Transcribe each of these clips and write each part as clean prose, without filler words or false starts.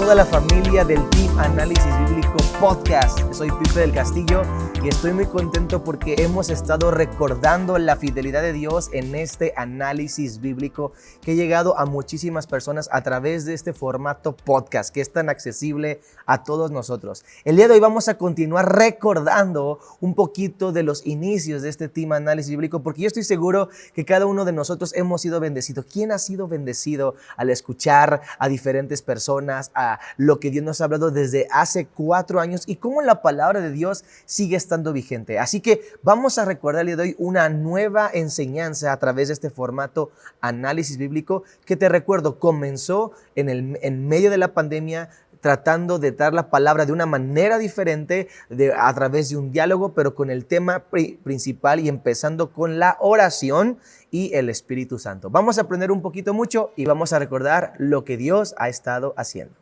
toda la familia del Team Análisis Bíblico Podcast. Soy Pipe del Castillo y estoy muy contento porque hemos estado recordando la fidelidad de Dios en este análisis bíblico que ha llegado a muchísimas personas a través de este formato podcast que es tan accesible a todos nosotros. El día de hoy vamos a continuar recordando un poquito de los inicios de este Team Análisis Bíblico, porque yo estoy seguro que cada uno de nosotros hemos sido bendecidos. ¿Quién ha sido bendecido al escuchar a diferentes personas, a lo que Dios nos ha hablado desde hace 4 años y cómo la palabra de Dios sigue estando vigente? Así que vamos a recordar el día de hoy una nueva enseñanza a través de este formato análisis bíblico que, te recuerdo, comenzó en medio de la pandemia, tratando de dar la palabra de una manera diferente, a través de un diálogo, pero con el tema principal y empezando con la oración y el Espíritu Santo. Vamos a aprender un poquito mucho y vamos a recordar lo que Dios ha estado haciendo.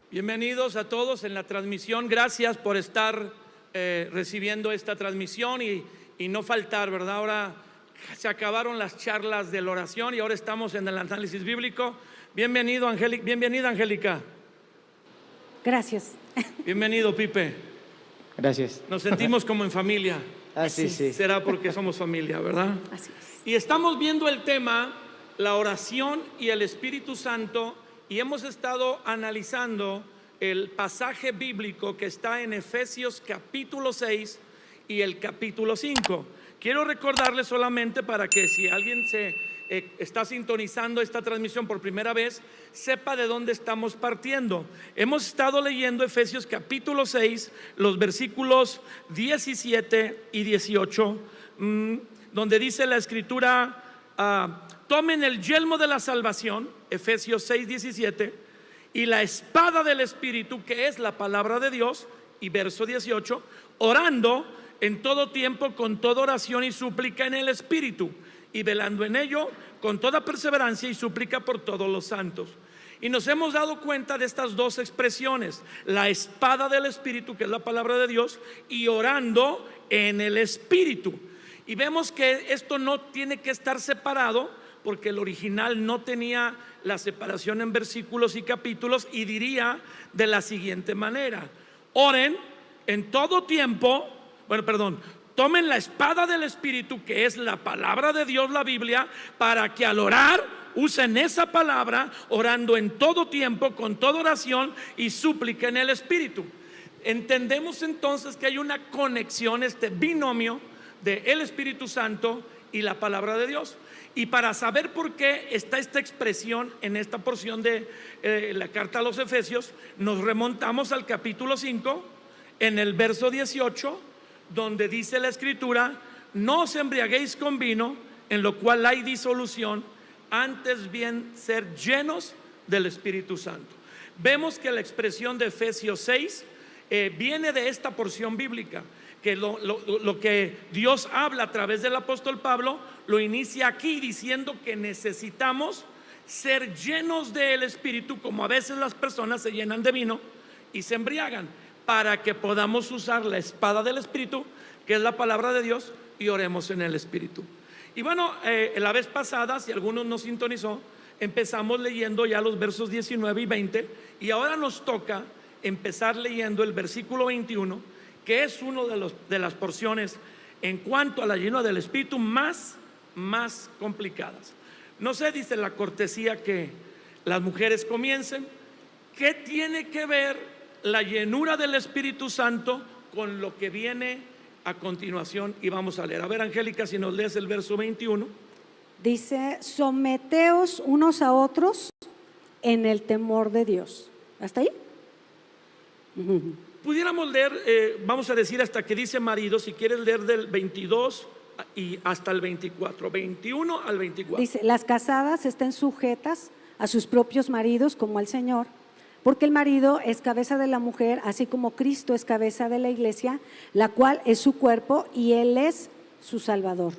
Bienvenidos a todos en la transmisión. Gracias por estar recibiendo esta transmisión y no faltar, ¿verdad? Ahora se acabaron las charlas de la oración y ahora estamos en el análisis bíblico. Bienvenido, bienvenida, Angélica. Gracias. Bienvenido, Pipe. Gracias. Nos sentimos como en familia. Sí. Será porque somos familia, ¿verdad? Así es. Y estamos viendo el tema, la oración y el Espíritu Santo, y hemos estado analizando el pasaje bíblico que está en Efesios capítulo 6 y el capítulo 5. Quiero recordarles solamente para que si alguien está sintonizando esta transmisión por primera vez, sepa de dónde estamos partiendo. Hemos estado leyendo Efesios capítulo 6, los versículos 17 y 18, donde dice la escritura, tomen el yelmo de la salvación, Efesios 6, 17, y la espada del Espíritu, que es la palabra de Dios, y verso 18, orando en todo tiempo con toda oración y súplica en el Espíritu, y velando en ello con toda perseverancia y súplica por todos los santos. Y nos hemos dado cuenta de estas dos expresiones: la espada del Espíritu, que es la palabra de Dios, y orando en el Espíritu. Y vemos que esto no tiene que estar separado, porque el original no tenía la separación en versículos y capítulos, y diría de la siguiente manera: oren en todo tiempo, tomen la espada del Espíritu, que es la palabra de Dios, la Biblia, para que al orar usen esa palabra, orando en todo tiempo, con toda oración y súplica en el Espíritu. Entendemos entonces que hay una conexión, este binomio de el Espíritu Santo y la palabra de Dios. Y para saber por qué está esta expresión en esta porción de la carta a los Efesios, nos remontamos al capítulo 5, en el verso 18, donde dice la escritura: no os embriaguéis con vino, en lo cual hay disolución, antes bien ser llenos del Espíritu Santo. Vemos que la expresión de Efesios 6 viene de esta porción bíblica, que lo que Dios habla a través del apóstol Pablo lo inicia aquí diciendo que necesitamos ser llenos del Espíritu, como a veces las personas se llenan de vino y se embriagan, para que podamos usar la espada del Espíritu, que es la palabra de Dios, y oremos en el Espíritu. Y bueno, la vez pasada, si alguno nos sintonizó, empezamos leyendo ya los versos 19 y 20, y ahora nos toca empezar leyendo el versículo 21, que es uno de las porciones en cuanto a la llenura del Espíritu más complicadas. No sé, dice la cortesía, que las mujeres comiencen. ¿Qué tiene que ver la llenura del Espíritu Santo con lo que viene a continuación? Y vamos a leer. A ver, Angélica, si nos lees el verso 21. Dice: someteos unos a otros en el temor de Dios. ¿Hasta ahí? Pudiéramos leer, vamos a decir hasta que dice marido, si quieres leer del 22 y hasta el 24, 21 al 24. Dice: las casadas estén sujetas a sus propios maridos como al Señor, porque el marido es cabeza de la mujer, así como Cristo es cabeza de la iglesia, la cual es su cuerpo y Él es su Salvador.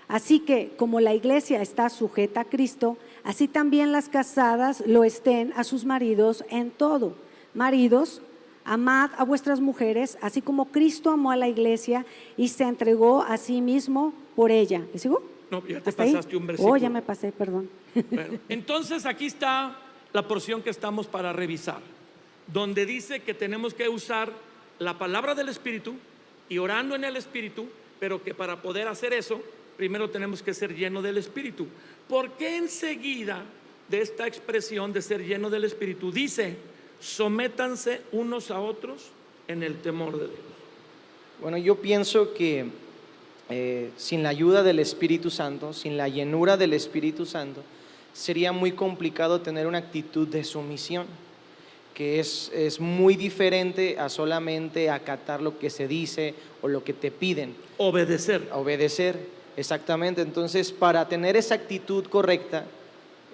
Así que como la iglesia está sujeta a Cristo, así también las casadas lo estén a sus maridos en todo. Maridos, amad a vuestras mujeres, así como Cristo amó a la iglesia y se entregó a sí mismo por ella. ¿Le sigo? No, ya te pasaste un versículo. Oh, ya me pasé, perdón. Bueno, entonces aquí está la porción que estamos para revisar. donde dice que tenemos que usar la palabra del Espíritu y orando en el Espíritu, pero que para poder hacer eso, primero tenemos que ser llenos del Espíritu. ¿Por qué enseguida de esta expresión de ser lleno del Espíritu dice, sométanse unos a otros en el temor de Dios? Bueno, yo pienso que sin la ayuda del Espíritu Santo, sin la llenura del Espíritu Santo, sería muy complicado tener una actitud de sumisión, que es muy diferente a solamente acatar lo que se dice o lo que te piden. Obedecer. Obedecer, exactamente. Entonces, para tener esa actitud correcta,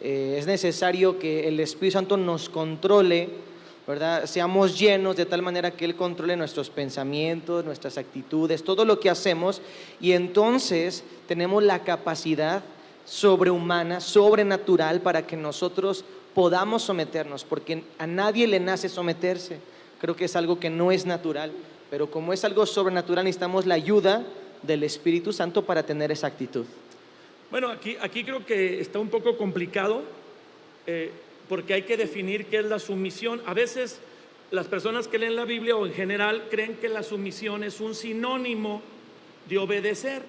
es necesario que el Espíritu Santo nos controle, ¿verdad? Seamos llenos de tal manera que Él controle nuestros pensamientos, nuestras actitudes, todo lo que hacemos, y entonces tenemos la capacidad sobrehumana, sobrenatural, para que nosotros podamos someternos, porque a nadie le nace someterse. Creo que es algo que no es natural, pero como es algo sobrenatural, necesitamos la ayuda del Espíritu Santo para tener esa actitud. Bueno, aquí creo que está un poco complicado, porque hay que definir qué es la sumisión. A veces las personas que leen la Biblia o en general creen que la sumisión es un sinónimo de obedecer.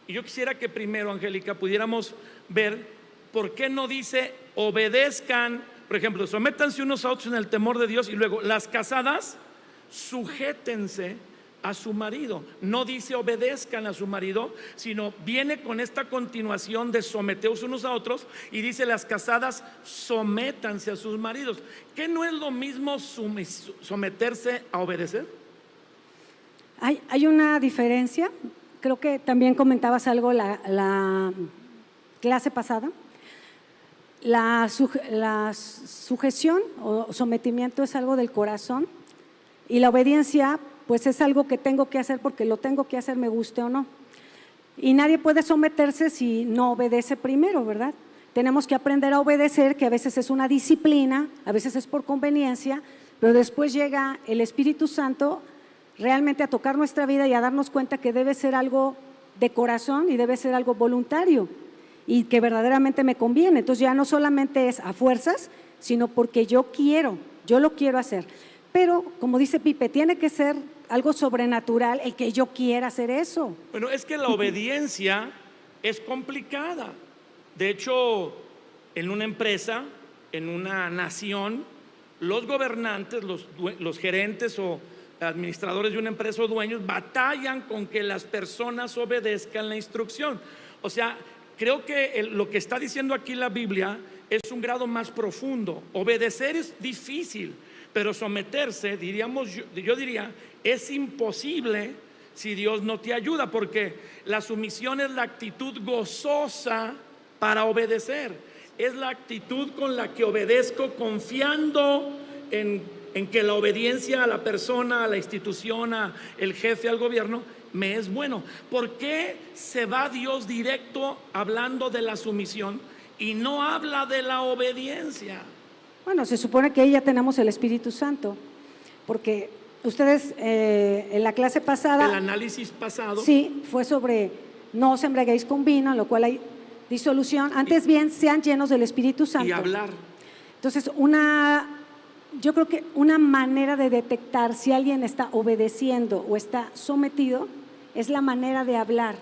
Y yo quisiera que primero, Angélica, pudiéramos ver por qué no dice obedezcan, por ejemplo, sométanse unos a otros en el temor de Dios, y luego las casadas sujétense a su marido. No dice obedezcan a su marido, sino viene con esta continuación de someteos unos a otros y dice las casadas sométanse a sus maridos. ¿Qué no es lo mismo someterse a obedecer? Hay una diferencia. Creo que también comentabas algo la clase pasada. La sujeción o sometimiento es algo del corazón, y la obediencia pues es algo que tengo que hacer porque lo tengo que hacer, me guste o no. Y nadie puede someterse si no obedece primero, ¿verdad? Tenemos que aprender a obedecer, que a veces es una disciplina, a veces es por conveniencia, pero después llega el Espíritu Santo realmente a tocar nuestra vida y a darnos cuenta que debe ser algo de corazón y debe ser algo voluntario y que verdaderamente me conviene. Entonces ya no solamente es a fuerzas, sino porque yo lo quiero hacer. Pero, como dice Pipe, tiene que ser algo sobrenatural el que yo quiera hacer eso. Bueno, es que la obediencia es complicada. De hecho, en una empresa, en una nación, los gobernantes, los gerentes o administradores de una empresa o dueños batallan con que las personas obedezcan la instrucción. O sea, creo que lo que está diciendo aquí la Biblia es un grado más profundo. Obedecer es difícil, pero someterse, yo diría, es imposible si Dios no te ayuda, porque la sumisión es la actitud gozosa para obedecer. Es la actitud con la que obedezco confiando en que la obediencia a la persona, a la institución, al jefe, al gobierno, me es bueno. ¿Por qué se va Dios directo hablando de la sumisión y no habla de la obediencia? Bueno, se supone que ahí ya tenemos el Espíritu Santo, porque ustedes en la clase pasada… El análisis pasado… Sí, fue sobre no os embriaguéis con vino, en lo cual hay disolución. Antes bien, sean llenos del Espíritu Santo. Y hablar. Entonces, yo creo que una manera de detectar si alguien está obedeciendo o está sometido es la manera de hablar,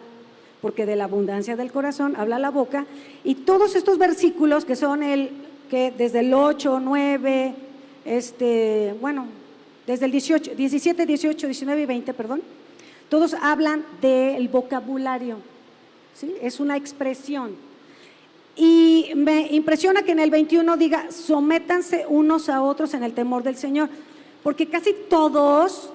porque de la abundancia del corazón habla la boca. Y todos estos versículos que son que desde el 8, 9, desde el 18, 17, 18, 19 y 20, perdón, todos hablan del vocabulario, ¿sí? Es una expresión. Y me impresiona que en el 21 diga, sométanse unos a otros en el temor del Señor, porque casi todos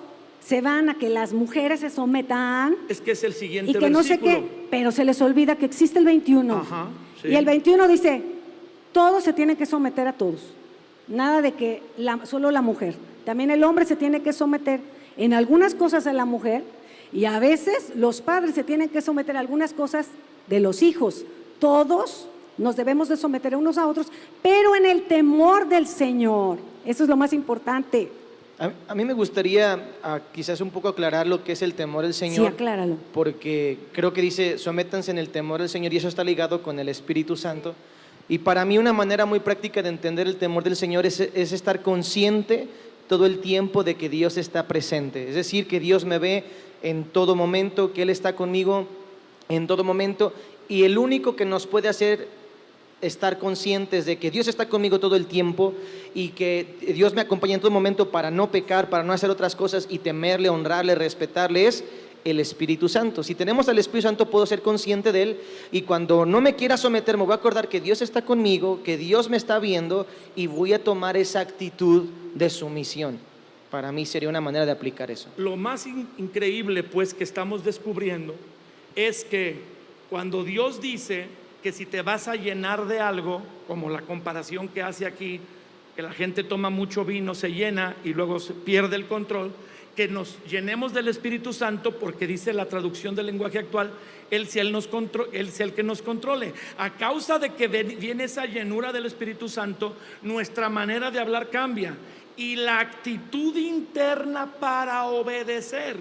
se van a que las mujeres se sometan. Es que es el siguiente y que versículo. No sé qué, pero se les olvida que existe el 21. Ajá, sí. Y el 21 dice, todos se tienen que someter a todos, nada de que solo la mujer. También el hombre se tiene que someter en algunas cosas a la mujer, y a veces los padres se tienen que someter a algunas cosas de los hijos. Todos nos debemos de someter unos a otros, pero en el temor del Señor. Eso es lo más importante. A mí me gustaría quizás un poco aclarar lo que es el temor del Señor. Sí, acláralo. Porque creo que dice, sométanse en el temor del Señor, y eso está ligado con el Espíritu Santo. Y para mí una manera muy práctica de entender el temor del Señor es estar consciente todo el tiempo de que Dios está presente. Es decir, que Dios me ve en todo momento, que Él está conmigo en todo momento, y el único que nos puede hacer estar conscientes de que Dios está conmigo todo el tiempo y que Dios me acompaña en todo momento para no pecar, para no hacer otras cosas y temerle, honrarle, respetarle, es el Espíritu Santo. Si tenemos al Espíritu Santo, puedo ser consciente de Él, y cuando no me quiera someter, me voy a acordar que Dios está conmigo, que Dios me está viendo, y voy a tomar esa actitud de sumisión. Para mí sería una manera de aplicar eso. Lo más increíble, pues, que estamos descubriendo es que cuando Dios dice que si te vas a llenar de algo, como la comparación que hace aquí, que la gente toma mucho vino, se llena y luego se pierde el control, que nos llenemos del Espíritu Santo, porque dice la traducción del lenguaje actual, Él sea el que nos controle. A causa de que viene esa llenura del Espíritu Santo, nuestra manera de hablar cambia, y la actitud interna para obedecer,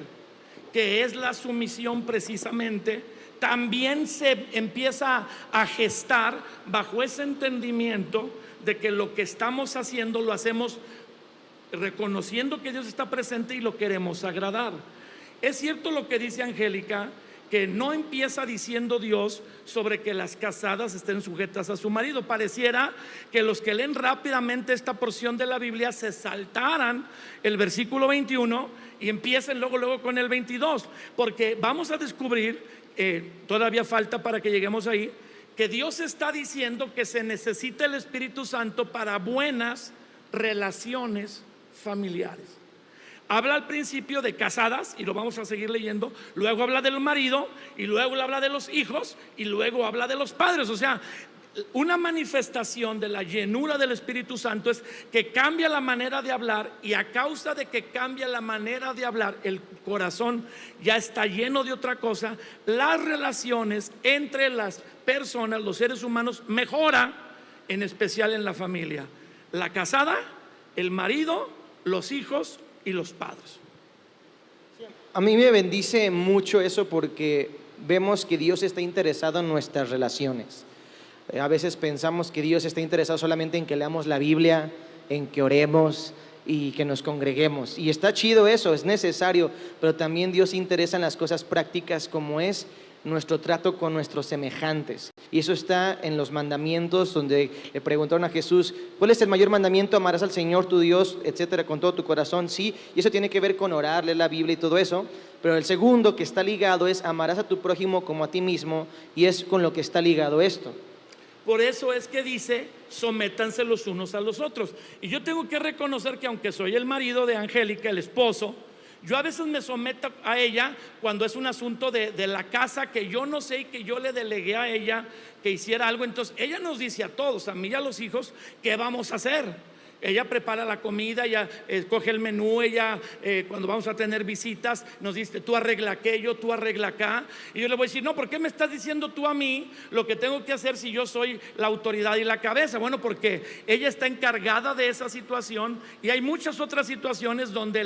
que es la sumisión precisamente, también se empieza a gestar bajo ese entendimiento de que lo que estamos haciendo lo hacemos reconociendo que Dios está presente y lo queremos agradar. Es cierto lo que dice Angélica, que no empieza diciendo Dios sobre que las casadas estén sujetas a su marido. Pareciera que los que leen rápidamente esta porción de la Biblia se saltaran el versículo 21 y empiecen luego con el 22, porque vamos a descubrir, todavía falta para que lleguemos ahí, que Dios está diciendo que se necesita el Espíritu Santo para buenas relaciones familiares. Habla al principio de casadas, y lo vamos a seguir leyendo, luego habla del marido, y luego habla de los hijos, y luego habla de los padres. O sea, una manifestación de la llenura del Espíritu Santo es que cambia la manera de hablar, y a causa de que cambia la manera de hablar, el corazón ya está lleno de otra cosa. Las relaciones entre las personas, los seres humanos, mejora, en especial en la familia. La casada, el marido, los hijos y los padres. A mí me bendice mucho eso, porque vemos que Dios está interesado en nuestras relaciones. A veces pensamos que Dios está interesado solamente en que leamos la Biblia, en que oremos y que nos congreguemos. Y está chido eso, es necesario, pero también Dios se interesa en las cosas prácticas, como es nuestro trato con nuestros semejantes. Y eso está en los mandamientos, donde le preguntaron a Jesús: ¿cuál es el mayor mandamiento? Amarás al Señor tu Dios, etcétera, con todo tu corazón. Sí, y eso tiene que ver con orar, leer la Biblia y todo eso. Pero el segundo que está ligado es: amarás a tu prójimo como a ti mismo, y es con lo que está ligado esto. Por eso es que dice: sométanse los unos a los otros. Y yo tengo que reconocer que, aunque soy el marido de Angélica, el esposo, yo a veces me someto a ella cuando es un asunto de la casa que yo no sé y que yo le delegué a ella que hiciera algo. Entonces ella nos dice a todos, a mí y a los hijos, qué vamos a hacer. Ella prepara la comida, ella coge el menú, ella cuando vamos a tener visitas nos dice: tú arregla aquello, tú arregla acá. Y yo le voy a decir: no, ¿por qué me estás diciendo tú a mí lo que tengo que hacer si yo soy la autoridad y la cabeza? Bueno, porque ella está encargada de esa situación, y hay muchas otras situaciones donde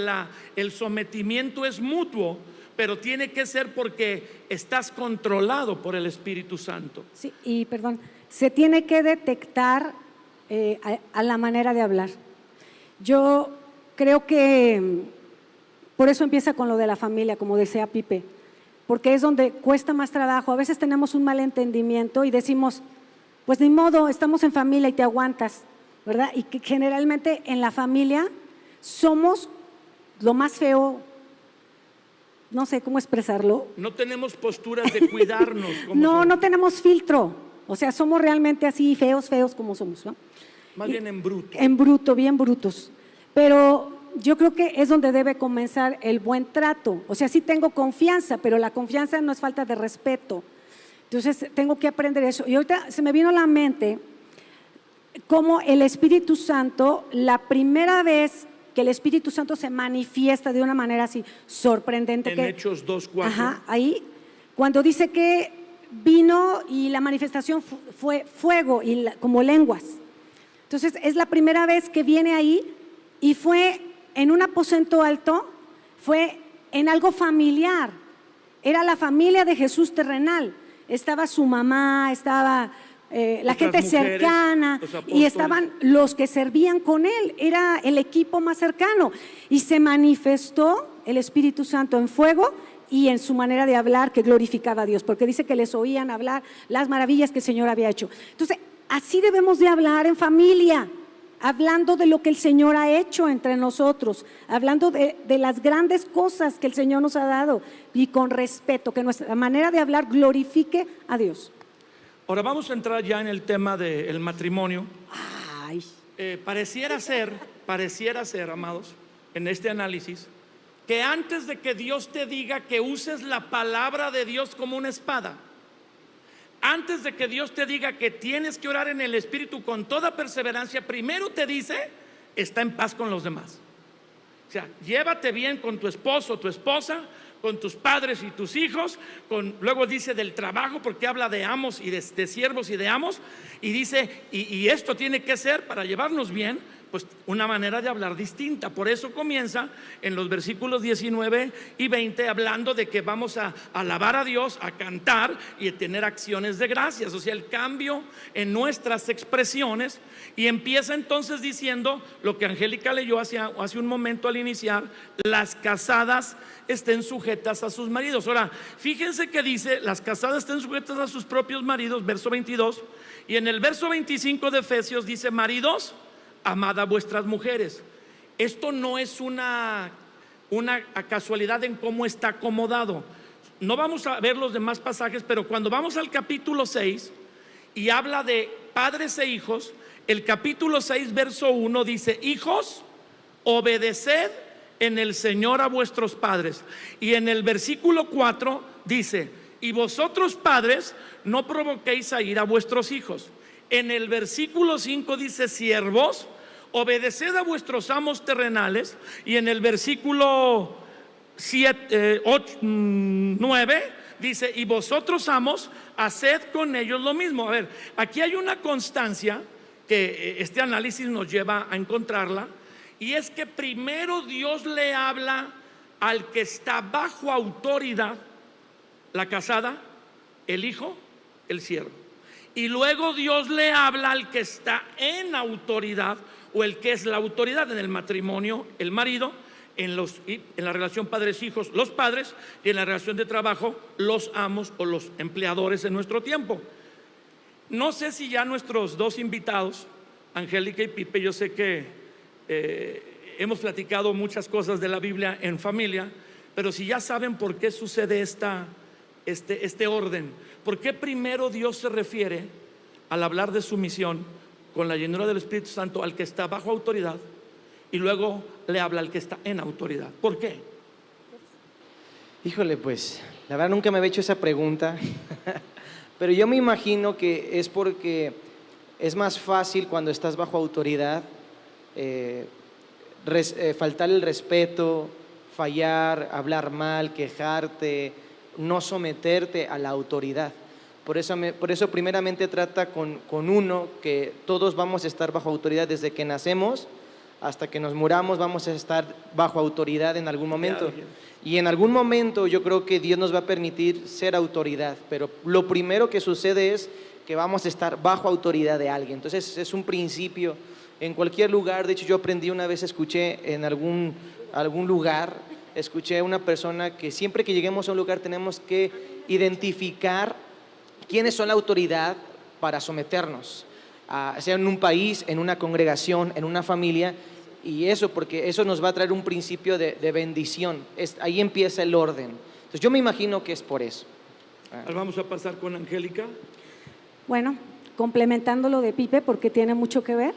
el sometimiento es mutuo, pero tiene que ser porque estás controlado por el Espíritu Santo. Sí, y perdón, se tiene que detectar a la manera de hablar. Yo creo que por eso empieza con lo de la familia, como decía Pipe, porque es donde cuesta más trabajo. A veces tenemos un mal entendimiento y decimos: pues ni modo, estamos en familia y te aguantas, ¿verdad? Y que generalmente en la familia somos lo más feo, no sé cómo expresarlo. No tenemos posturas de cuidarnos. No tenemos filtro. O sea, somos realmente así feos como somos, ¿no? Más bien en bruto. En bruto, bien brutos. Pero yo creo que es donde debe comenzar el buen trato. O sea, sí tengo confianza, pero la confianza no es falta de respeto. Entonces tengo que aprender eso. Y ahorita se me vino a la mente cómo el Espíritu Santo, la primera vez que el Espíritu Santo se manifiesta de una manera así sorprendente. En Hechos 2:4. Ajá, ahí, cuando dice que vino y la manifestación fue fuego y como lenguas. Entonces es la primera vez que viene ahí, y fue en un aposento alto, fue en algo familiar. Era la familia de Jesús terrenal. Estaba su mamá, estaba la Otras gente mujeres, cercana, los y apóstoles. estaban los que servían con él, era el equipo más cercano, y se manifestó el Espíritu Santo en fuego y en su manera de hablar que glorificaba a Dios, porque dice que les oían hablar las maravillas que el Señor había hecho. Entonces, así debemos de hablar en familia, hablando de lo que el Señor ha hecho entre nosotros, hablando de las grandes cosas que el Señor nos ha dado, y con respeto, que nuestra manera de hablar glorifique a Dios. Ahora vamos a entrar ya en el tema del matrimonio. Ay, Pareciera ser, amados, en este análisis, que antes de que Dios te diga que uses la palabra de Dios como una espada, antes de que Dios te diga que tienes que orar en el Espíritu con toda perseverancia, primero te dice, está en paz con los demás. O sea, llévate bien con tu esposo, tu esposa, con tus padres y tus hijos, luego dice del trabajo, porque habla de amos y de siervos y de amos, y dice, y esto tiene que ser para llevarnos bien, pues una manera de hablar distinta. Por eso comienza en los versículos 19 y 20 hablando de que vamos a alabar a Dios, a cantar y a tener acciones de gracias, o sea, el cambio en nuestras expresiones. Y empieza entonces diciendo lo que Angélica leyó hace un momento al iniciar: las casadas estén sujetas a sus maridos. Ahora, fíjense que dice, las casadas estén sujetas a sus propios maridos, verso 22, y en el verso 25 de Efesios dice: maridos, amad a vuestras mujeres. Esto no es una casualidad en cómo está acomodado. No vamos a ver los demás pasajes, pero cuando vamos al capítulo 6 y habla de padres e hijos, el capítulo 6 verso 1 dice: hijos, obedeced en el Señor a vuestros padres. Y en el versículo 4 dice: y vosotros padres, no provoquéis a ira a vuestros hijos. En el versículo 5 dice: siervos, obedeced a vuestros amos terrenales. Y en el versículo 9 dice: y vosotros amos, haced con ellos lo mismo. A ver, aquí hay una constancia que este análisis nos lleva a encontrarla, y es que primero Dios le habla al que está bajo autoridad, la casada, el hijo, el siervo. Y luego Dios le habla al que está en autoridad, o el que es la autoridad en el matrimonio, el marido, en la relación padres-hijos, los padres, y en la relación de trabajo, los amos o los empleadores en nuestro tiempo. No sé si ya nuestros dos invitados, Angélica y Pipe, yo sé que hemos platicado muchas cosas de la Biblia en familia, pero si ya saben por qué sucede este orden, por qué primero Dios se refiere al hablar de su misión con la llenura del Espíritu Santo al que está bajo autoridad, y luego le habla al que está en autoridad. ¿Por qué? Híjole, pues, la verdad nunca me había hecho esa pregunta, pero yo me imagino que es porque es más fácil cuando estás bajo autoridad faltar el respeto, fallar, hablar mal, quejarte, no someterte a la autoridad. Por eso primeramente trata con uno, que todos vamos a estar bajo autoridad desde que nacemos hasta que nos muramos, vamos a estar bajo autoridad en algún momento. Y en algún momento yo creo que Dios nos va a permitir ser autoridad, pero lo primero que sucede es que vamos a estar bajo autoridad de alguien. Entonces es un principio en cualquier lugar. De hecho, yo aprendí una vez, escuché en algún lugar, escuché a una persona que siempre que lleguemos a un lugar tenemos que identificar quiénes son la autoridad para someternos, sea en un país, en una congregación, en una familia, y eso, porque eso nos va a traer un principio de bendición. Ahí empieza el orden. Entonces yo me imagino que es por eso. Vamos a pasar con Angélica. bueno, complementando lo de Pipe, porque tiene mucho que ver,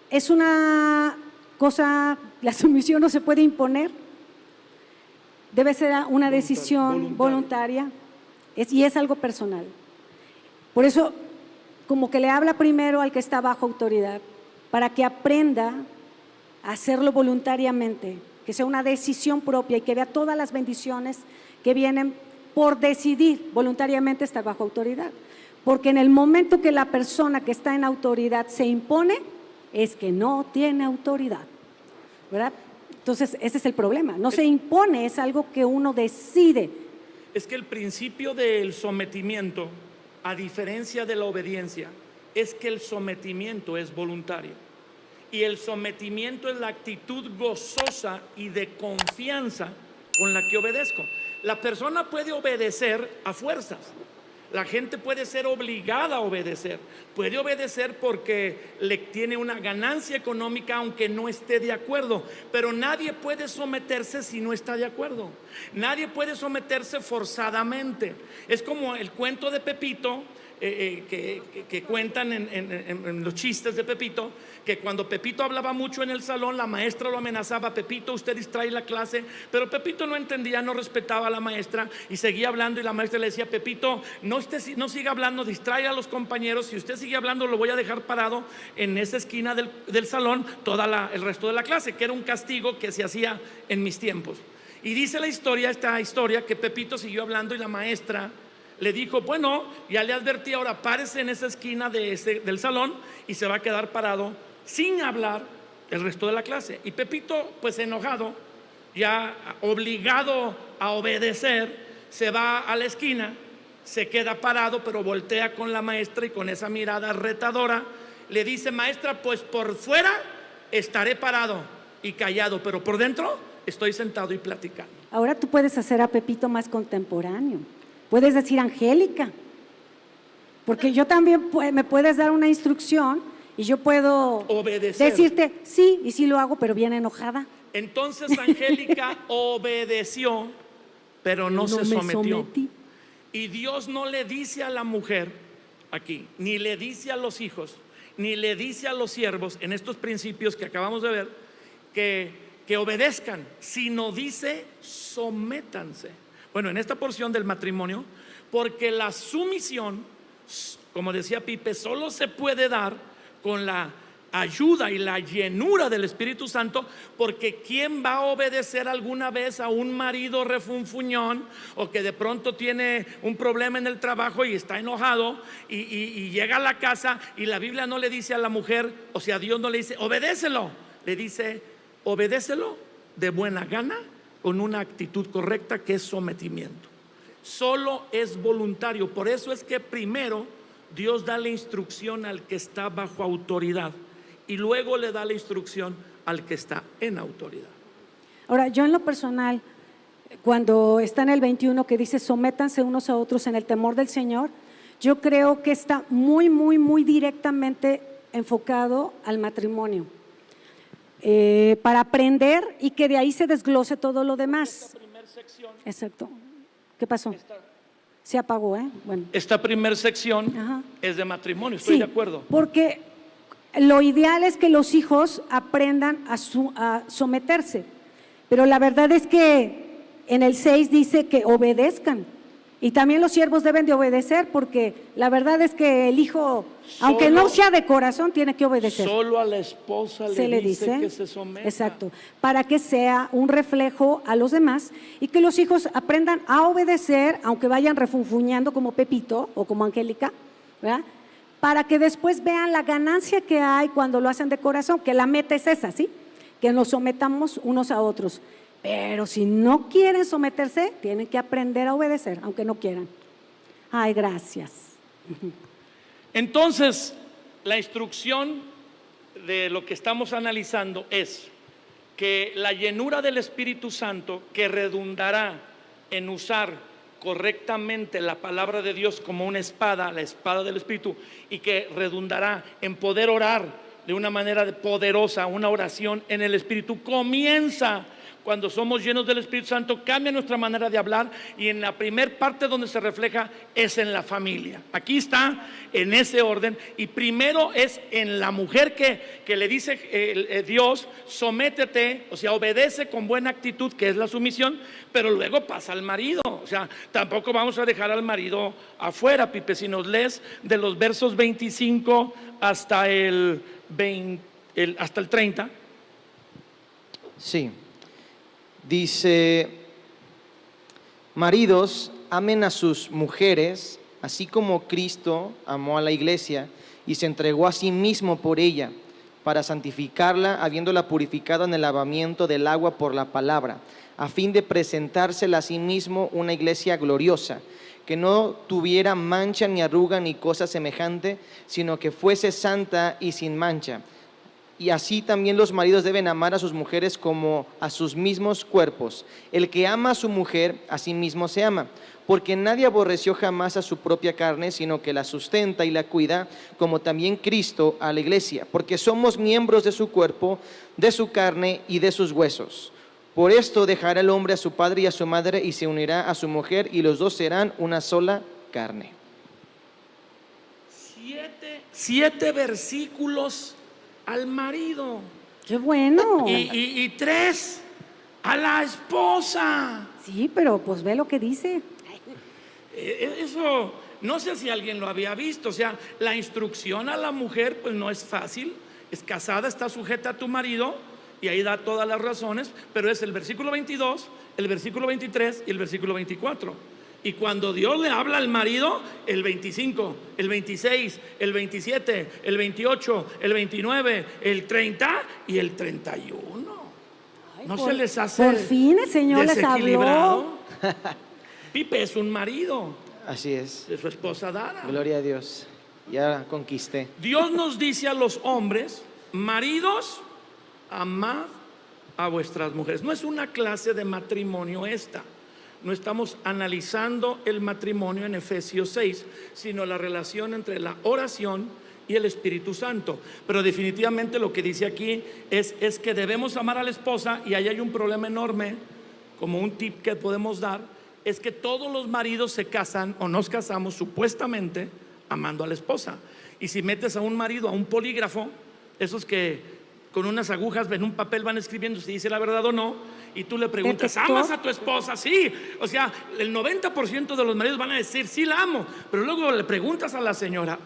es una cosa, la sumisión no se puede imponer, debe ser una decisión voluntaria, y es algo personal. Por eso, como que le habla primero al que está bajo autoridad, para que aprenda a hacerlo voluntariamente, que sea una decisión propia y que vea todas las bendiciones que vienen por decidir voluntariamente estar bajo autoridad. Porque en el momento que la persona que está en autoridad se impone, es que no tiene autoridad, ¿verdad? Entonces, ese es el problema. No se impone, es algo que uno decide. Es que el principio del sometimiento a diferencia de la obediencia, es que el sometimiento es voluntario. Y el sometimiento es la actitud gozosa y de confianza con la que obedezco. La persona puede obedecer a fuerzas. La gente puede ser obligada a obedecer. Puede obedecer porque le tiene una ganancia económica aunque no esté de acuerdo. Pero nadie puede someterse si no está de acuerdo. Nadie puede someterse forzadamente. Es como el cuento de Pepito. Que cuentan en los chistes de Pepito, que cuando Pepito hablaba mucho en el salón, la maestra lo amenazaba: Pepito, usted distrae la clase. Pero Pepito no entendía, no respetaba a la maestra y seguía hablando, y la maestra le decía: Pepito, no siga hablando, distrae a los compañeros. Si usted sigue hablando, lo voy a dejar parado en esa esquina del salón el resto de la clase, que era un castigo que se hacía en mis tiempos. Y dice esta historia, que Pepito siguió hablando y la maestra le dijo: bueno, ya le advertí, ahora párese en esa esquina del salón, y se va a quedar parado sin hablar el resto de la clase. Y Pepito, pues enojado, ya obligado a obedecer, se va a la esquina, se queda parado, pero voltea con la maestra y con esa mirada retadora le dice: maestra, pues por fuera estaré parado y callado, pero por dentro estoy sentado y platicando. Ahora tú puedes hacer a Pepito más contemporáneo. Puedes decir: Angélica, porque yo también me puedes dar una instrucción y yo puedo obedecer, decirte sí, y sí lo hago, pero bien enojada. Entonces Angélica obedeció, pero no se sometió. Y Dios no le dice a la mujer aquí, ni le dice a los hijos, ni le dice a los siervos, en estos principios que acabamos de ver, que obedezcan, sino dice: sométanse. Bueno, en esta porción del matrimonio, porque la sumisión, como decía Pipe, solo se puede dar con la ayuda y la llenura del Espíritu Santo, porque ¿quién va a obedecer alguna vez a un marido refunfuñón, o que de pronto tiene un problema en el trabajo y está enojado y llega a la casa y la Biblia no le dice a la mujer, o sea, Dios no le dice: obedécelo, le dice: obedécelo de buena gana, con una actitud correcta, que es sometimiento. Solo es voluntario. Por eso es que primero Dios da la instrucción al que está bajo autoridad y luego le da la instrucción al que está en autoridad. Ahora, yo en lo personal, cuando está en el 21 que dice: sométanse unos a otros en el temor del Señor, yo creo que está muy, muy, muy directamente enfocado al matrimonio. Para aprender y que de ahí se desglose todo lo demás. Esta primera sección, exacto. ¿Qué pasó? Se apagó, ¿eh? Bueno. Esta primera sección, ajá, es de matrimonio, estoy de acuerdo. Porque lo ideal es que los hijos aprendan a someterse, pero la verdad es que en el 6 dice que obedezcan. Y también los siervos deben de obedecer, porque la verdad es que el hijo, aunque no sea de corazón, tiene que obedecer. Solo a la esposa le dice que se someta. Exacto, para que sea un reflejo a los demás y que los hijos aprendan a obedecer, aunque vayan refunfuñando como Pepito o como Angélica, ¿verdad? Para que después vean la ganancia que hay cuando lo hacen de corazón, que la meta es esa, ¿sí? Que nos sometamos unos a otros. Pero si no quieren someterse, tienen que aprender a obedecer, aunque no quieran. Ay, gracias. Entonces, la instrucción de lo que estamos analizando es que la llenura del Espíritu Santo, que redundará en usar correctamente la palabra de Dios como una espada, la espada del Espíritu, y que redundará en poder orar de una manera poderosa, una oración en el Espíritu, comienza cuando somos llenos del Espíritu Santo, cambia nuestra manera de hablar, y en la primer parte donde se refleja es en la familia. Aquí está en ese orden, y primero es en la mujer que le dice Dios: sométete, o sea, obedece con buena actitud, que es la sumisión, pero luego pasa al marido. O sea, tampoco vamos a dejar al marido afuera, Pipe. Si nos lees de los versos 25 hasta el 30. Sí. Dice: maridos, amen a sus mujeres, así como Cristo amó a la iglesia y se entregó a sí mismo por ella, para santificarla, habiéndola purificado en el lavamiento del agua por la palabra, a fin de presentársela a sí mismo una iglesia gloriosa, que no tuviera mancha ni arruga ni cosa semejante, sino que fuese santa y sin mancha. Y así también los maridos deben amar a sus mujeres como a sus mismos cuerpos. El que ama a su mujer, a sí mismo se ama, porque nadie aborreció jamás a su propia carne, sino que la sustenta y la cuida, como también Cristo a la iglesia, porque somos miembros de su cuerpo, de su carne y de sus huesos. Por esto dejará el hombre a su padre y a su madre y se unirá a su mujer, y los dos serán una sola carne. 7 versículos al marido ¡Qué bueno! y 3 a la esposa. Sí, pero pues ve lo que dice. Eso no sé si alguien lo había visto. O sea, la instrucción a la mujer pues no es fácil. Es casada, está sujeta a tu marido, y ahí da todas las razones, pero es el versículo 22, el versículo 23 y el versículo 24. Y cuando Dios le habla al marido, el 25, el 26, el 27, el 28, el 29, el 30 y el 31. Ay, ¿No por- se les hace por fin el Señor les desequilibrado? habló. Pipe es un marido Así es. de su esposa Dara. Gloria a Dios. Ya conquisté. Dios nos dice a los hombres: maridos, amad a vuestras mujeres. No es una clase de matrimonio esta. No estamos analizando el matrimonio en Efesios 6, sino la relación entre la oración y el Espíritu Santo. Pero definitivamente lo que dice aquí es que debemos amar a la esposa, y ahí hay un problema enorme. Como un tip que podemos dar, es que todos los maridos se casan o nos casamos supuestamente amando a la esposa. Y si metes a un marido a un polígrafo, esos que con unas agujas en un papel van escribiendo si dice la verdad o no, y tú le preguntas: ¿Detector? ¿amas a tu esposa? Sí. O sea, el 90% de los maridos van a decir: sí, la amo. Pero luego le preguntas a la señora,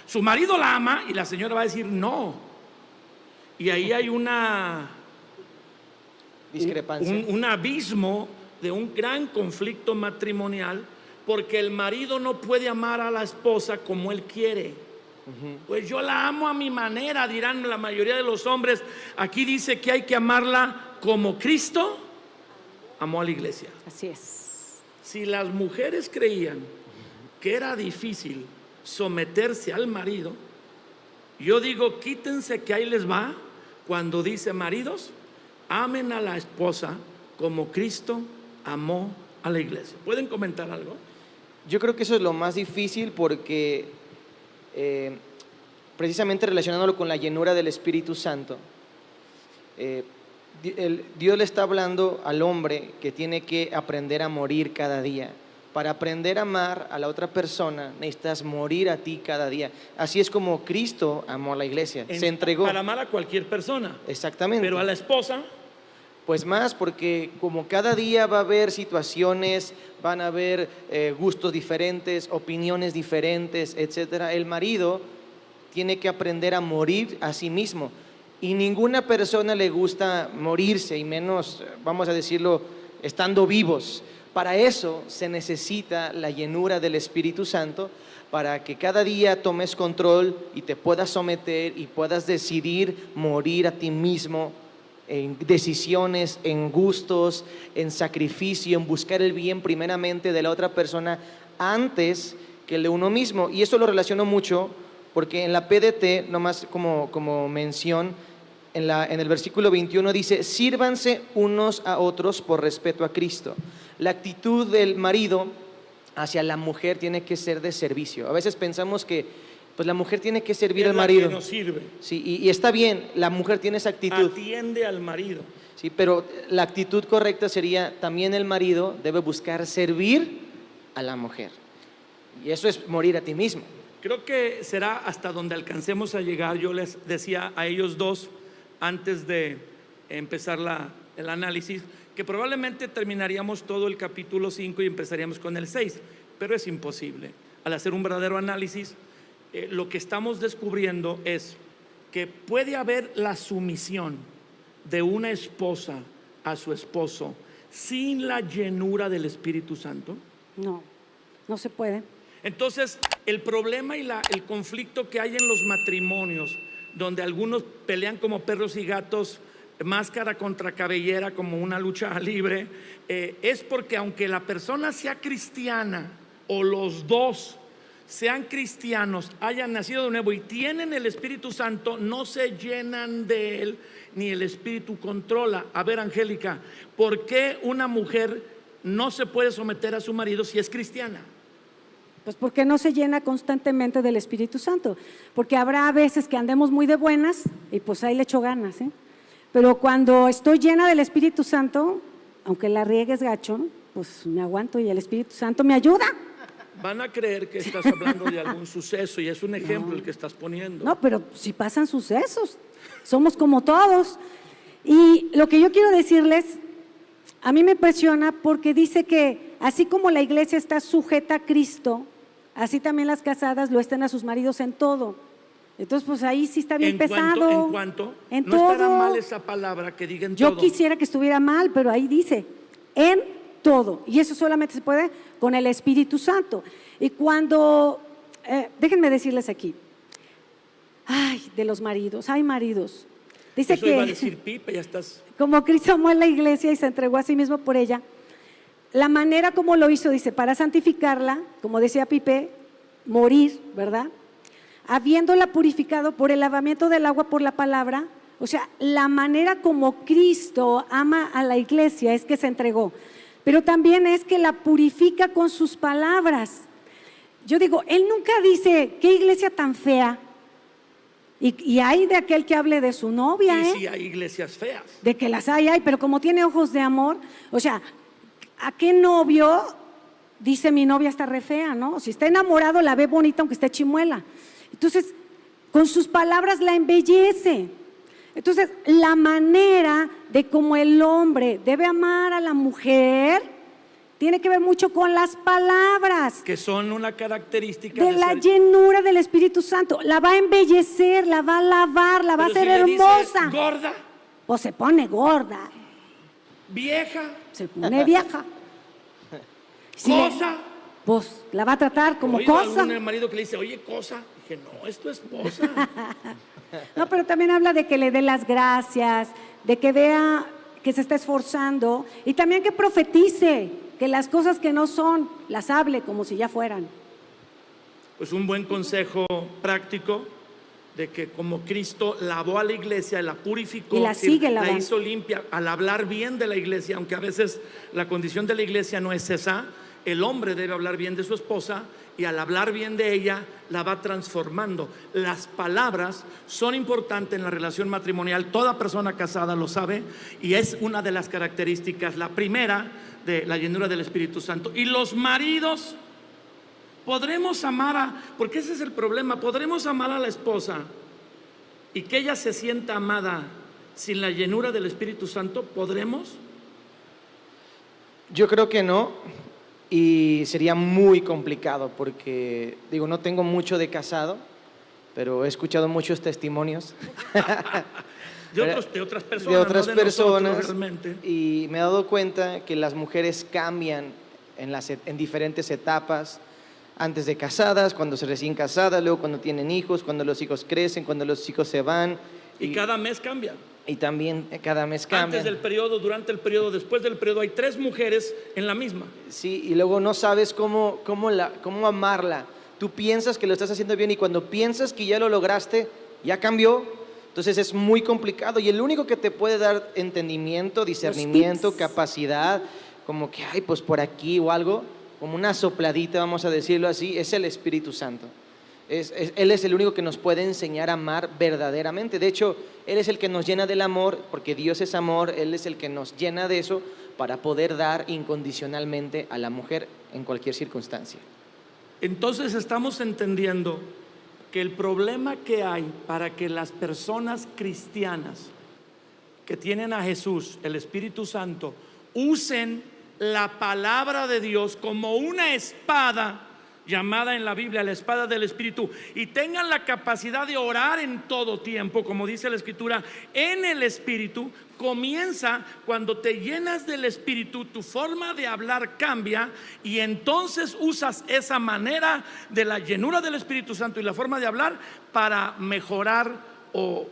su marido la ama, y la señora va a decir no. Y ahí hay una Discrepancia. un abismo de un gran conflicto matrimonial, porque el marido no puede amar a la esposa como él quiere. Pues yo la amo a mi manera, dirán la mayoría de los hombres. Aquí dice que hay que amarla como Cristo amó a la iglesia. Así es. Si las mujeres creían que era difícil someterse al marido, yo digo: quítense, que ahí les va cuando dice: maridos, amen a la esposa como Cristo amó a la iglesia. ¿Pueden comentar algo? Yo creo que eso es lo más difícil, porque precisamente relacionándolo con la llenura del Espíritu Santo, Dios le está hablando al hombre que tiene que aprender a morir cada día. Para aprender a amar a la otra persona necesitas morir a ti cada día. Así es como Cristo amó a la iglesia, se entregó. Para amar a cualquier persona. Exactamente. Pero a la esposa, Pues más, porque como cada día va a haber situaciones, van a haber gustos diferentes, opiniones diferentes, etcétera, el marido tiene que aprender a morir a sí mismo. Y ninguna persona le gusta morirse, y menos, vamos a decirlo, estando vivos. Para eso se necesita la llenura del Espíritu Santo, para que cada día tomes control y te puedas someter y puedas decidir morir a ti mismo, en decisiones, en gustos, en sacrificio, en buscar el bien primeramente de la otra persona antes que el de uno mismo. Y esto lo relaciono mucho porque en la PDT, nomás como mención, en el versículo 21 dice: sírvanse unos a otros por respeto a Cristo. La actitud del marido hacia la mujer tiene que ser de servicio. A veces pensamos que pues la mujer tiene que servir al es la marido. que nos sirve. Sí, y está bien, la mujer tiene esa actitud. Atiende al marido. Sí, pero la actitud correcta sería: también el marido debe buscar servir a la mujer. Y eso es morir a ti mismo. Creo que será hasta donde alcancemos a llegar. Yo les decía a ellos dos, antes de empezar el análisis, que probablemente terminaríamos todo el capítulo 5 y empezaríamos con el 6, pero es imposible. Al hacer un verdadero análisis, lo que estamos descubriendo es que puede haber la sumisión de una esposa a su esposo sin la llenura del Espíritu Santo. No, no se puede. Entonces, el problema y el conflicto que hay en los matrimonios donde algunos pelean como perros y gatos, máscara contra cabellera, como una lucha libre, es porque aunque la persona sea cristiana o los dos sean cristianos, hayan nacido de nuevo y tienen el Espíritu Santo, no se llenan de él, ni el Espíritu controla. A ver, Angélica, ¿por qué una mujer no se puede someter a su marido si es cristiana? Pues porque no se llena constantemente del Espíritu Santo, porque habrá veces que andemos muy de buenas y pues ahí le echo ganas, ¿eh? Pero cuando estoy llena del Espíritu Santo, aunque la riegues gacho, pues me aguanto y el Espíritu Santo me ayuda. Van a creer que estás hablando de algún suceso y es un ejemplo el que estás poniendo. No, pero si pasan sucesos, somos como todos. Y lo que yo quiero decirles, a mí me impresiona porque dice que así como la iglesia está sujeta a Cristo, así también las casadas lo estén a sus maridos en todo. Entonces, pues ahí sí está bien pesado. ¿En cuanto? En no todo. estará mal esa palabra que diga en Yo todo. quisiera que estuviera mal, pero ahí dice, en todo. Y eso solamente se puede con el Espíritu Santo. Y cuando, déjenme decirles aquí, ay, de los maridos, hay maridos. Dice Eso que, iba a decir Pipe, ya estás. como Cristo amó a la iglesia y se entregó a sí mismo por ella, la manera como lo hizo, dice, para santificarla, como decía Pipe, morir, ¿verdad? Habiéndola purificado por el lavamiento del agua por la palabra. O sea, la manera como Cristo ama a la iglesia es que se entregó, pero también es que la purifica con sus palabras. Yo digo, Él nunca dice, qué iglesia tan fea. Y hay de aquel que hable de su novia, Y si hay iglesias feas. de que las hay, pero como tiene ojos de amor, o sea, ¿a qué novio dice mi novia está re fea, no? Si está enamorado la ve bonita aunque esté chimuela. Entonces, con sus palabras la embellece. Entonces, la manera de cómo el hombre debe amar a la mujer tiene que ver mucho con las palabras. Que son una característica De la llenura del Espíritu Santo. La va a embellecer, la va a lavar, la va a hacer hermosa. Gorda, Pues se pone gorda, vieja, se pone vieja. Sí, cosa. pues la va a tratar como Oído cosa. algún marido que le dice, oye, cosa. Dije, no, es tu esposa. No, pero también habla de que le dé las gracias, de que vea que se está esforzando y también que profetice, que las cosas que no son, las hable como si ya fueran. Pues un buen consejo práctico de que como Cristo lavó a la iglesia, la purificó, Y la sigue la lavando. hizo limpia al hablar bien de la iglesia, aunque a veces la condición de la iglesia no es esa, el hombre debe hablar bien de su esposa y al hablar bien de ella la va transformando. Las palabras son importantes en la relación matrimonial, toda persona casada lo sabe y es una de las características, la primera de la llenura del Espíritu Santo. Y los maridos podremos amar porque ese es el problema, podremos amar a la esposa y que ella se sienta amada sin la llenura del Espíritu Santo. ¿Podremos? Yo creo que no, y sería muy complicado porque, digo, no tengo mucho de casado, pero he escuchado muchos testimonios De otras personas, de otras no de personas, nosotros realmente. y me he dado cuenta que las mujeres cambian en diferentes etapas, antes de casadas, cuando se recién casadas, luego cuando tienen hijos, cuando los hijos crecen, cuando los hijos se van. Y cada mes cambia. Y también cada mes cambian. Antes del periodo, durante el periodo, después del periodo, hay 3 mujeres en la misma. Sí, y luego no sabes cómo amarla. Tú piensas que lo estás haciendo bien y cuando piensas que ya lo lograste, ya cambió. Entonces es muy complicado y el único que te puede dar entendimiento, discernimiento, tips. capacidad, como que, ay, pues por aquí o algo, como una sopladita, vamos a decirlo así, es el Espíritu Santo. Él es el único que nos puede enseñar a amar verdaderamente. De hecho, Él es el que nos llena del amor, porque Dios es amor. Él es el que nos llena de eso para poder dar incondicionalmente a la mujer en cualquier circunstancia. Entonces estamos entendiendo que el problema que hay para que las personas cristianas que tienen a Jesús, el Espíritu Santo, usen la palabra de Dios como una espada llamada en la Biblia la espada del Espíritu y tengan la capacidad de orar en todo tiempo, como dice la Escritura, en el Espíritu, comienza cuando te llenas del Espíritu, tu forma de hablar cambia y entonces usas esa manera de la llenura del Espíritu Santo y la forma de hablar para mejorar o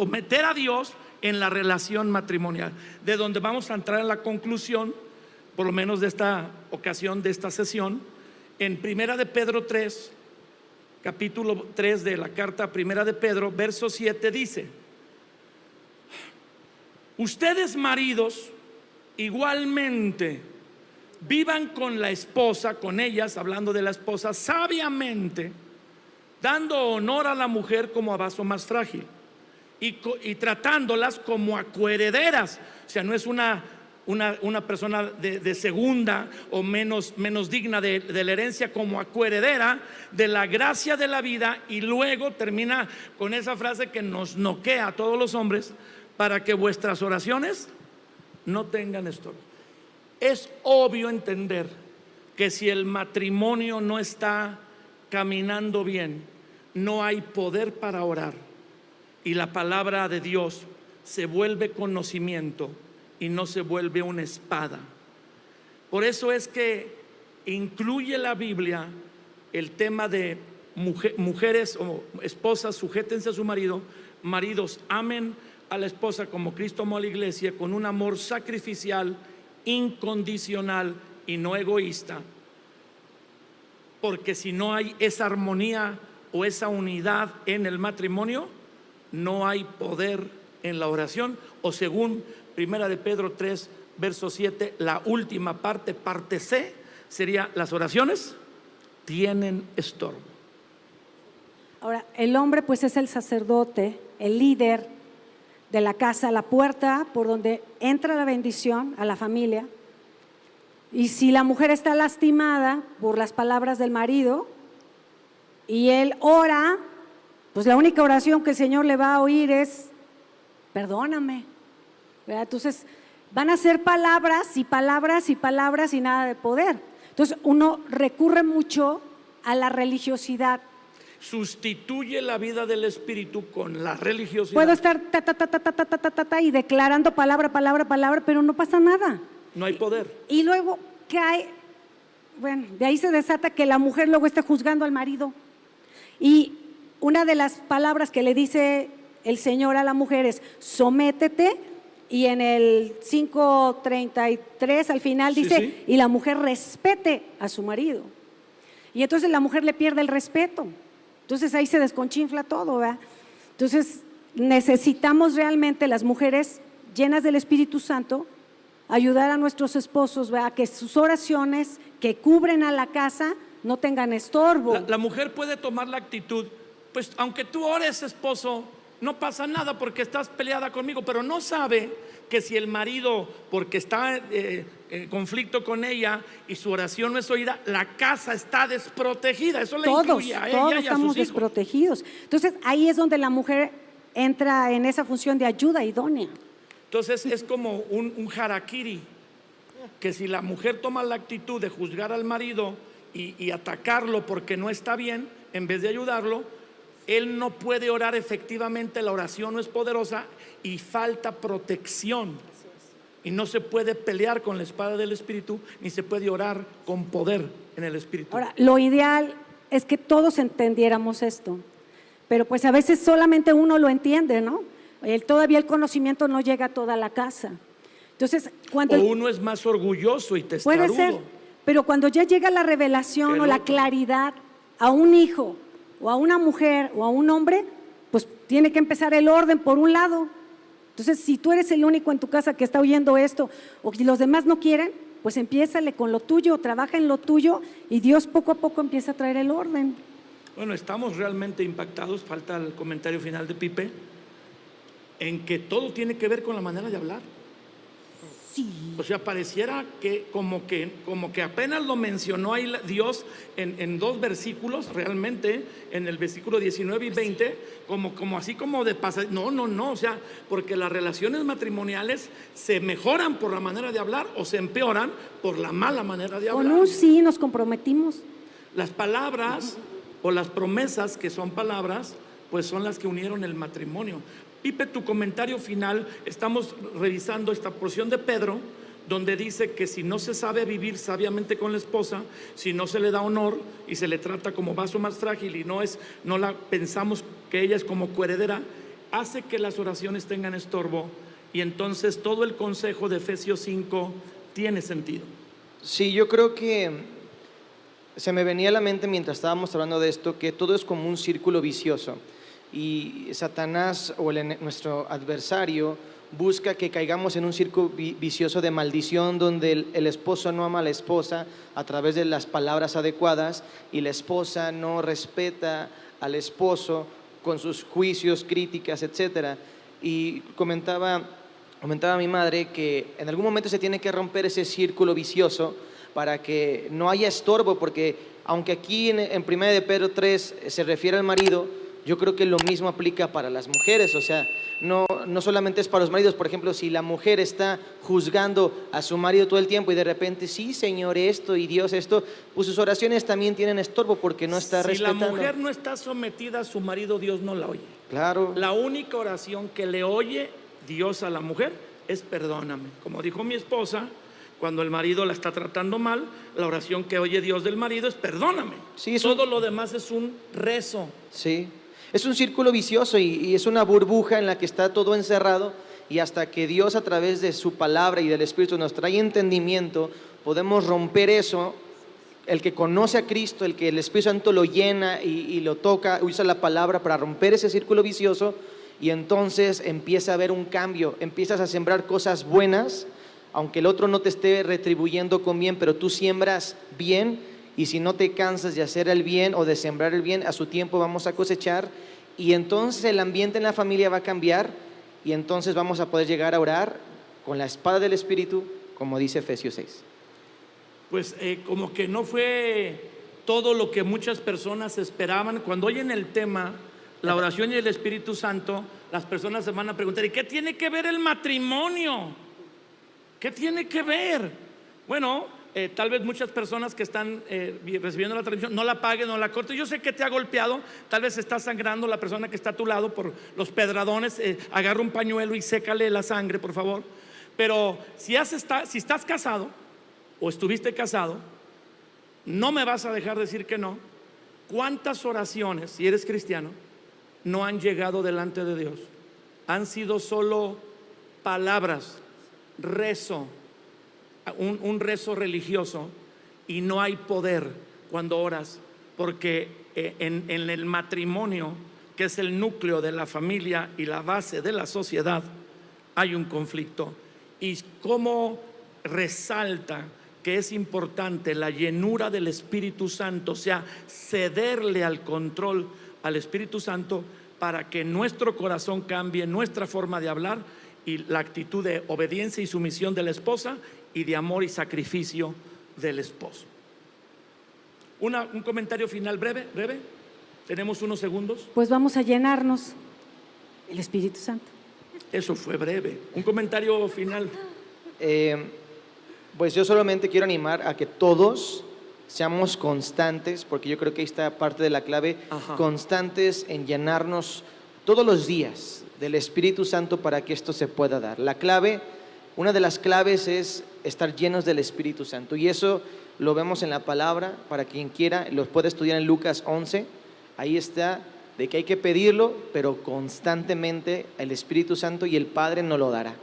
meter a Dios en la relación matrimonial, de donde vamos a entrar en la conclusión, por lo menos de esta ocasión, de esta sesión, en Primera de Pedro 3, capítulo 3 de la carta Primera de Pedro, verso 7 dice: ustedes maridos igualmente vivan con la esposa, con ellas, hablando de la esposa, sabiamente, dando honor a la mujer como a vaso más frágil y tratándolas como a coherederas. O sea, no es una persona de segunda o menos digna de la herencia, como a coheredera de la gracia de la vida. Y luego termina con esa frase que nos noquea a todos los hombres: para que vuestras oraciones no tengan estorbo. Es obvio entender que si el matrimonio no está caminando bien, no hay poder para orar, y la palabra de Dios se vuelve conocimiento y no se vuelve una espada. Por eso es que incluye la Biblia el tema de mujeres o esposas, sujétense a su marido. Maridos, amen a la esposa como Cristo amó a la iglesia, con un amor sacrificial, incondicional y no egoísta. Porque si no hay esa armonía o esa unidad en el matrimonio, no hay poder en la oración. O según Primera de Pedro 3, verso 7, la última parte, parte C, sería: las oraciones tienen estorbo. Ahora, el hombre pues es el sacerdote, el líder de la casa, la puerta por donde entra la bendición a la familia. Y si la mujer está lastimada por las palabras del marido y él ora, pues la única oración que el Señor le va a oír es: perdóname, ¿verdad? Entonces van a ser palabras y palabras y palabras y nada de poder. Entonces uno recurre mucho a la religiosidad. Sustituye la vida del espíritu con la religiosidad. Puedo estar y declarando palabra, pero no pasa nada. No hay poder. Y luego cae, bueno, de ahí se desata que la mujer luego está juzgando al marido. Y una de las palabras que le dice el Señor a la mujer es: sométete. Y en el 5:33 al final dice: sí. Y la mujer respete a su marido. Y entonces la mujer le pierde el respeto. Entonces ahí se desconchinfla todo, ¿verdad? Entonces necesitamos realmente, las mujeres llenas del Espíritu Santo, ayudar a nuestros esposos, ¿verdad? A que sus oraciones que cubren a la casa no tengan estorbo. La mujer puede tomar la actitud: pues aunque tú ores, esposo, no pasa nada porque estás peleada conmigo. Pero no sabe que si el marido, porque está en conflicto con ella y su oración no es oída, la casa está desprotegida. Eso le incluye a ella todos y a estamos sus hijos. desprotegidos. Entonces ahí es donde la mujer entra en esa función de ayuda idónea. Entonces es como un harakiri, que si la mujer toma la actitud de juzgar al marido y atacarlo porque no está bien, en vez de ayudarlo, él no puede orar efectivamente, la oración no es poderosa y falta protección. Y no se puede pelear con la espada del Espíritu, ni se puede orar con poder en el Espíritu. Ahora, lo ideal es que todos entendiéramos esto, pero pues a veces solamente uno lo entiende, ¿no? Todavía el conocimiento no llega a toda la casa. Entonces, cuando uno es más orgulloso y testarudo. puede ser, pero cuando ya llega la revelación o la claridad a un hijo o a una mujer o a un hombre, pues tiene que empezar el orden por un lado. Entonces, si tú eres el único en tu casa que está oyendo esto, o si los demás no quieren, pues empiézale con lo tuyo, trabaja en lo tuyo, y Dios poco a poco empieza a traer el orden. Bueno, estamos realmente impactados, falta el comentario final de Pipe, en que todo tiene que ver con la manera de hablar. Sí. O sea, pareciera que como que apenas lo mencionó ahí Dios en dos versículos, realmente, en el versículo 19 y 20, como así como de pasar. No, o sea, porque las relaciones matrimoniales se mejoran por la manera de hablar o se empeoran por la mala manera de hablar. Con un sí nos comprometimos. Las palabras o las promesas, que son palabras, pues son las que unieron el matrimonio. Pipe, tu comentario final. Estamos revisando esta porción de Pedro, donde dice que si no se sabe vivir sabiamente con la esposa, si no se le da honor y se le trata como vaso más frágil y no la pensamos porque ella es como coheredera, hace que las oraciones tengan estorbo, y entonces todo el consejo de Efesios 5 tiene sentido. Sí, yo creo que se me venía a la mente mientras estábamos hablando de esto que todo es como un círculo vicioso, y Satanás o nuestro adversario busca que caigamos en un círculo vicioso de maldición, donde el esposo no ama a la esposa a través de las palabras adecuadas, y la esposa no respeta al esposo con sus juicios, críticas, etcétera. Y comentaba mi madre que en algún momento se tiene que romper ese círculo vicioso para que no haya estorbo, porque aunque aquí en 1 de Pedro 3 se refiere al marido, yo creo que lo mismo aplica para las mujeres. O sea, no solamente es para los maridos. Por ejemplo, si la mujer está juzgando a su marido todo el tiempo y de repente, sí, Señor, esto y Dios esto, pues sus oraciones también tienen estorbo porque no está respetando. Si la mujer no está sometida a su marido, Dios no la oye. Claro. La única oración que le oye Dios a la mujer es perdóname. Como dijo mi esposa, cuando el marido la está tratando mal, la oración que oye Dios del marido es perdóname. Sí, todo lo demás es un rezo. Sí. Es un círculo vicioso y es una burbuja en la que está todo encerrado, y hasta que Dios a través de su palabra y del Espíritu nos trae entendimiento, podemos romper eso. El que conoce a Cristo, el que el Espíritu Santo lo llena y lo toca, usa la palabra para romper ese círculo vicioso, y entonces empieza a haber un cambio, empiezas a sembrar cosas buenas, aunque el otro no te esté retribuyendo con bien, pero tú siembras bien. Y si no te cansas de hacer el bien o de sembrar el bien, a su tiempo vamos a cosechar, y entonces el ambiente en la familia va a cambiar, y entonces vamos a poder llegar a orar con la espada del Espíritu, como dice Efesios 6. Pues como que no fue todo lo que muchas personas esperaban. Cuando oyen el tema, la oración y el Espíritu Santo, las personas se van a preguntar, ¿y qué tiene que ver el matrimonio? ¿Qué tiene que ver? Bueno, tal vez muchas personas que están recibiendo la transmisión no la paguen, no la corten. Yo sé que te ha golpeado, tal vez está sangrando la persona que está a tu lado por los pedradones. Agarra un pañuelo y sécale la sangre, por favor. Pero si estás casado o estuviste casado, no me vas a dejar decir que no. ¿Cuántas oraciones, si eres cristiano, no han llegado delante de Dios? Han sido solo palabras, rezo, un rezo religioso, y no hay poder cuando oras, porque en el matrimonio, que es el núcleo de la familia y la base de la sociedad, hay un conflicto. Y cómo resalta que es importante la llenura del Espíritu Santo, o sea, cederle al control al Espíritu Santo para que nuestro corazón cambie, nuestra forma de hablar, y la actitud de obediencia y sumisión de la esposa, y de amor y sacrificio del esposo. Un comentario final breve. Tenemos unos segundos. Pues vamos a llenarnos el Espíritu Santo. Eso fue breve. Un comentario final. Pues yo solamente quiero animar a que todos seamos constantes, porque yo creo que ahí está parte de la clave. Ajá. Constantes en llenarnos todos los días del Espíritu Santo para que esto se pueda dar. La clave, una de las claves es estar llenos del Espíritu Santo, y eso lo vemos en la palabra. Para quien quiera, lo puede estudiar en Lucas 11. Ahí está, de que hay que pedirlo, pero constantemente el Espíritu Santo, y el Padre nos lo dará.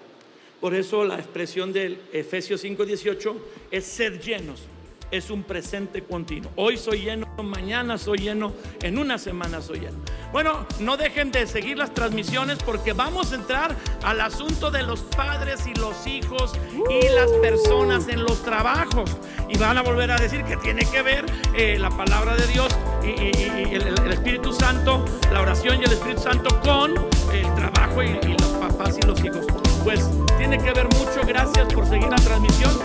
Por eso la expresión del Efesios 5:18 es sed llenos. Es un presente continuo. Hoy soy lleno, mañana soy lleno, en una semana soy lleno. Bueno, no dejen de seguir las transmisiones, porque vamos a entrar al asunto de los padres y los hijos y las personas en los trabajos. Y van a volver a decir que tiene que ver la palabra de Dios y el Espíritu Santo, la oración y el Espíritu Santo con el trabajo y los papás y los hijos. Pues tiene que ver mucho. Gracias por seguir la transmisión.